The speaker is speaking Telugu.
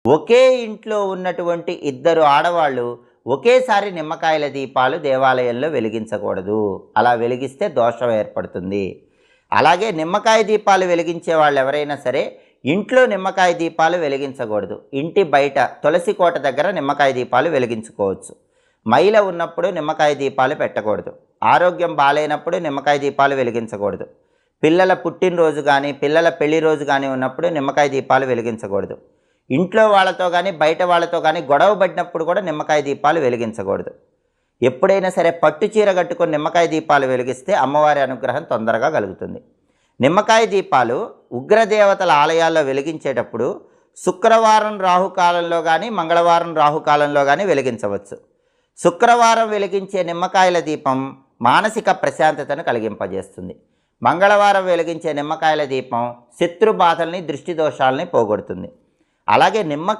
ఒకే ఇంట్లో ఉన్నటువంటి ఇద్దరు ఆడవాళ్ళు ఒకేసారి నిమ్మకాయల దీపాలు దేవాలయంలో వెలిగించకూడదు. అలా వెలిగిస్తే దోషం ఏర్పడుతుంది. అలాగే నిమ్మకాయ దీపాలు వెలిగించే వాళ్ళు ఎవరైనా సరే ఇంట్లో నిమ్మకాయ దీపాలు వెలిగించకూడదు. ఇంటి బయట తులసి కోట దగ్గర నిమ్మకాయ దీపాలు వెలిగించుకోవచ్చు. మైల ఉన్నప్పుడు నిమ్మకాయ దీపాలు పెట్టకూడదు. ఆరోగ్యం బాలేనప్పుడు నిమ్మకాయ దీపాలు వెలిగించకూడదు. పిల్లల పుట్టినరోజు కానీ పిల్లల పెళ్లి రోజు కానీ ఉన్నప్పుడు నిమ్మకాయ దీపాలు వెలిగించకూడదు. ఇంట్లో వాళ్ళతో కానీ బయట వాళ్ళతో కానీ గొడవ పడినప్పుడు కూడా నిమ్మకాయ దీపాలు వెలిగించకూడదు. ఎప్పుడైనా సరే పట్టు చీర కట్టుకొని నిమ్మకాయ దీపాలు వెలిగిస్తే అమ్మవారి అనుగ్రహం తొందరగా కలుగుతుంది. నిమ్మకాయ దీపాలు ఉగ్రదేవతల ఆలయాల్లో వెలిగించేటప్పుడు శుక్రవారం రాహుకాలంలో కానీ మంగళవారం రాహుకాలంలో కానీ వెలిగించవచ్చు. శుక్రవారం వెలిగించే నిమ్మకాయల దీపం మానసిక ప్రశాంతతను కలిగింపజేస్తుంది. మంగళవారం వెలిగించే నిమ్మకాయల దీపం శత్రు బాధల్ని దృష్టి దోషాలని పోగొడుతుంది. అలాగే